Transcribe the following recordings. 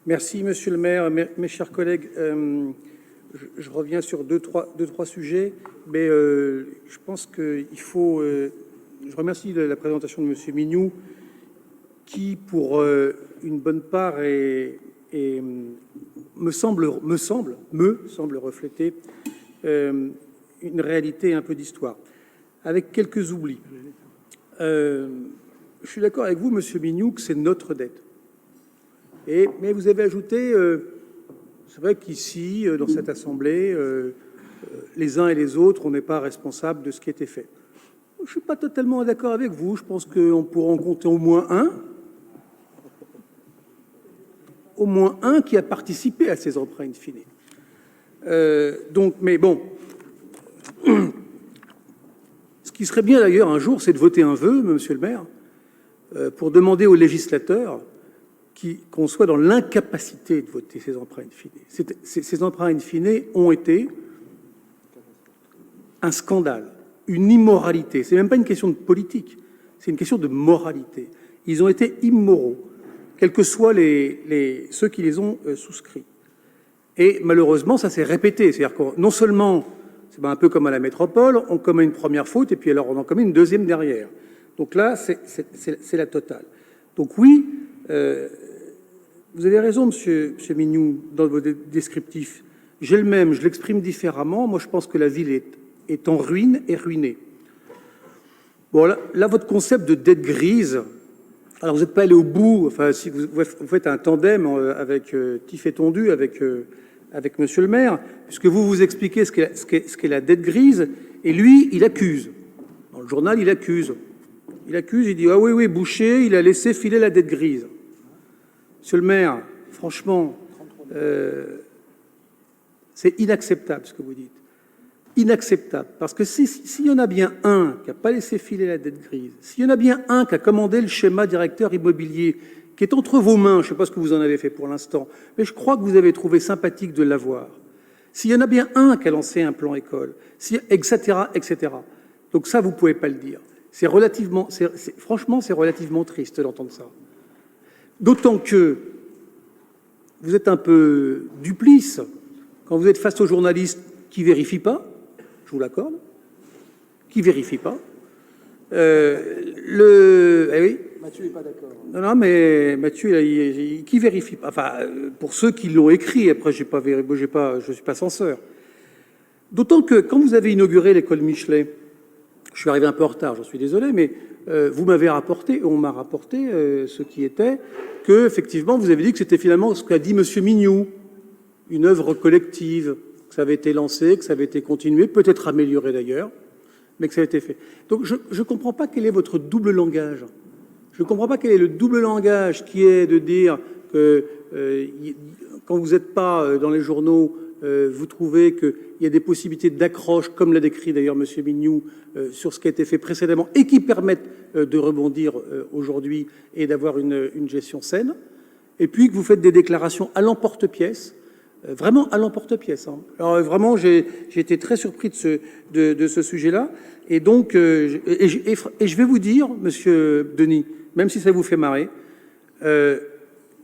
Merci, Monsieur le maire. Mes chers collègues, je reviens sur deux, trois sujets, mais je pense qu'il faut... je remercie de la présentation de Monsieur Mignoux, qui, pour une bonne part, me semble refléter une réalité un peu d'histoire, avec quelques oublis. Je suis d'accord avec vous, Monsieur Mignoux, que c'est notre dette. Mais vous avez ajouté, c'est vrai qu'ici, dans cette Assemblée, les uns et les autres, on n'est pas responsables de ce qui a été fait. Je ne suis pas totalement d'accord avec vous. Je pense qu'on pourra en compter au moins un qui a participé à ces emprunts in fine. Mais bon, ce qui serait bien d'ailleurs un jour, c'est de voter un vœu, Monsieur le maire, pour demander aux législateurs qu'on soit dans l'incapacité de voter ces emprunts in fine. Ces emprunts in fine ont été un scandale, une immoralité. Ce n'est même pas une question de politique, c'est une question de moralité. Ils ont été immoraux, quels que soient ceux qui les ont souscrits. Et malheureusement, ça s'est répété. C'est-à-dire que non seulement, c'est un peu comme à la métropole, on commet une première faute et puis alors on en commet une deuxième derrière. Donc là, c'est la totale. Donc oui, vous avez raison, monsieur Mignoux, dans vos descriptifs. J'ai le même, je l'exprime différemment. Moi, je pense que la ville est en ruine et ruinée. Bon, là, votre concept de dette grise, alors vous n'êtes pas allé au bout. Enfin, si vous faites un tandem avec Tif et Tondu, avec monsieur le maire, puisque vous expliquez ce qu'est la dette grise, et lui, il accuse. Dans le journal, il accuse. Il dit « Ah oui, Boucher, il a laissé filer la dette grise ». Monsieur le maire, franchement, c'est inacceptable ce que vous dites. Inacceptable. Parce que s'il y en a bien un qui n'a pas laissé filer la dette grise, s'il y en a bien un qui a commandé le schéma directeur immobilier, qui est entre vos mains, je ne sais pas ce que vous en avez fait pour l'instant, mais je crois que vous avez trouvé sympathique de l'avoir. S'il y en a bien un qui a lancé un plan école, etc., etc. Donc ça, vous ne pouvez pas le dire. Franchement, c'est relativement triste d'entendre ça. D'autant que vous êtes un peu duplice quand vous êtes face aux journalistes qui ne vérifient pas, je vous l'accorde, qui ne vérifient pas. Oui. Mathieu n'est pas d'accord. Non, mais Mathieu, qui vérifie pas. Enfin, pour ceux qui l'ont écrit, après, je ne suis pas censeur. D'autant que quand vous avez inauguré l'école Michelet, je suis arrivé un peu en retard, j'en suis désolé, mais vous m'avez rapporté, on m'a rapporté ce qui était, que effectivement vous avez dit que c'était finalement ce qu'a dit Monsieur Mignoux, une œuvre collective, que ça avait été lancé, que ça avait été continué, peut-être amélioré d'ailleurs, mais que ça a été fait. Donc je ne comprends pas quel est votre double langage. Je ne comprends pas quel est le double langage qui est de dire que quand vous n'êtes pas dans les journaux, vous trouvez qu'il y a des possibilités d'accroche, comme l'a décrit d'ailleurs M. Mignoux, sur ce qui a été fait précédemment et qui permettent de rebondir aujourd'hui et d'avoir une gestion saine. Et puis que vous faites des déclarations à l'emporte-pièce, vraiment à l'emporte-pièce. Hein. Alors vraiment, j'ai été très surpris de ce sujet-là. Et donc, je vais vous dire, Monsieur Denis, même si ça vous fait marrer,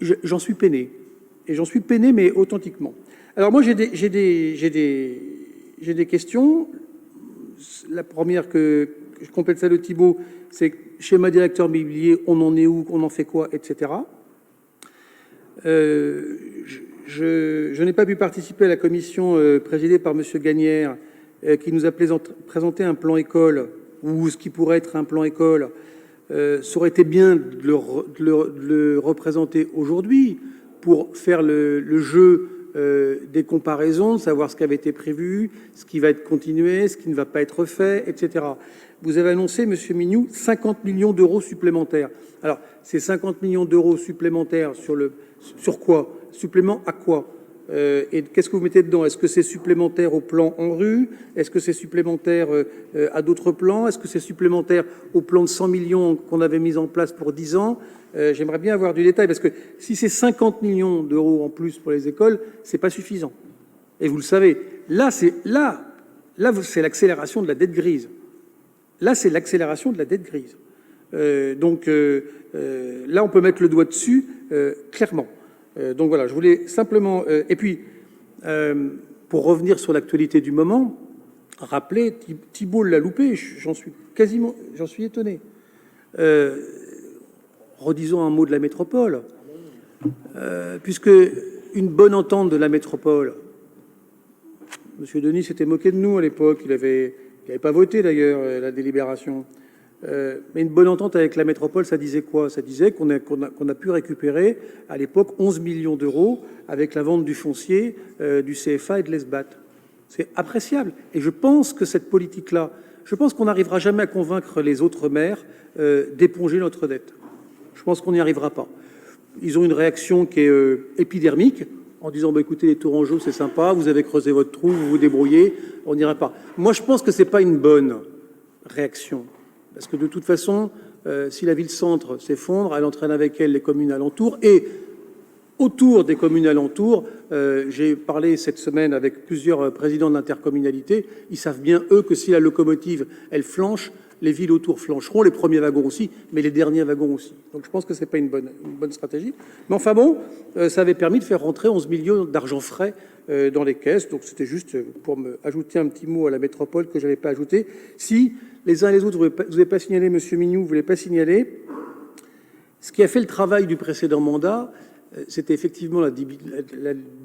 j'en suis peiné. Et j'en suis peiné, mais authentiquement. Alors moi, j'ai des questions. La première que je complète celle de Thibault, c'est schéma directeur immobilier, on en est où, on en fait quoi, etc. Je n'ai pas pu participer à la commission présidée par M. Gagnère qui nous a présenté un plan école, ou ce qui pourrait être un plan école. Ça aurait été bien de le représenter aujourd'hui pour faire le jeu des comparaisons, de savoir ce qui avait été prévu, ce qui va être continué, ce qui ne va pas être fait, etc. Vous avez annoncé, M. Mignoux, 50 millions d'euros supplémentaires. Alors, ces 50 millions d'euros supplémentaires sur quoi? Supplément à quoi? Et qu'est-ce que vous mettez dedans? Est-ce que c'est supplémentaire au plan en rue? Est-ce que c'est supplémentaire à d'autres plans? Est-ce que c'est supplémentaire au plan de 100 millions qu'on avait mis en place pour 10 ans? J'aimerais bien avoir du détail, parce que si c'est 50 millions d'euros en plus pour les écoles, c'est pas suffisant. Et vous le savez, là, c'est l'accélération de la dette grise. Là, c'est l'accélération de la dette grise. Donc là, on peut mettre le doigt dessus, clairement. Donc voilà, je voulais simplement... et puis, pour revenir sur l'actualité du moment, rappeler, Thibault l'a loupé, j'en suis étonné. Redisons un mot de la métropole, puisque une bonne entente de la métropole, M. Denis s'était moqué de nous à l'époque, il n'avait pas voté d'ailleurs la délibération, mais une bonne entente avec la métropole, ça disait quoi? Ça disait qu'on a pu récupérer à l'époque 11 millions d'euros avec la vente du foncier, du CFA et de l'ESBAT. C'est appréciable. Et je pense que cette politique-là, je pense qu'on n'arrivera jamais à convaincre les autres maires d'éponger notre dette. Je pense qu'on n'y arrivera pas. Ils ont une réaction qui est épidermique, en disant bah, « écoutez, les Tourangeaux, c'est sympa, vous avez creusé votre trou, vous vous débrouillez, on n'ira pas ». Moi, je pense que ce n'est pas une bonne réaction. Parce que de toute façon, si la ville-centre s'effondre, elle entraîne avec elle les communes alentours. Et autour des communes alentours, j'ai parlé cette semaine avec plusieurs présidents de l'intercommunalité. Ils savent bien, eux, que si la locomotive, elle flanche, les villes autour flancheront, les premiers wagons aussi, mais les derniers wagons aussi. Donc je pense que ce n'est pas une bonne stratégie. Mais enfin bon, ça avait permis de faire rentrer 11 millions d'argent frais dans les caisses. Donc c'était juste pour me ajouter un petit mot à la métropole que je n'avais pas ajouté. Si les uns et les autres, vous n'avez pas signalé, M. Mignoux, vous ne voulez pas signaler, ce qui a fait le travail du précédent mandat, c'était effectivement la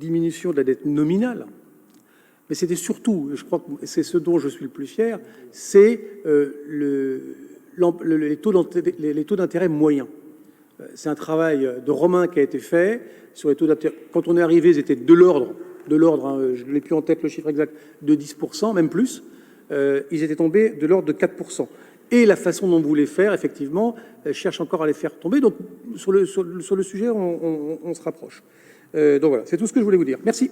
diminution de la dette nominale. Mais c'était surtout, je crois que c'est ce dont je suis le plus fier, c'est les taux d'intérêt moyens. C'est un travail de Romain qui a été fait sur les taux d'intérêt. Quand on est arrivé, ils étaient de l'ordre, hein, je n'ai plus en tête le chiffre exact, de 10%, même plus. Ils étaient tombés de l'ordre de 4%. Et la façon dont vous voulez faire, effectivement, cherche encore à les faire tomber. Donc, sur le sujet, on se rapproche. Donc voilà, c'est tout ce que je voulais vous dire. Merci.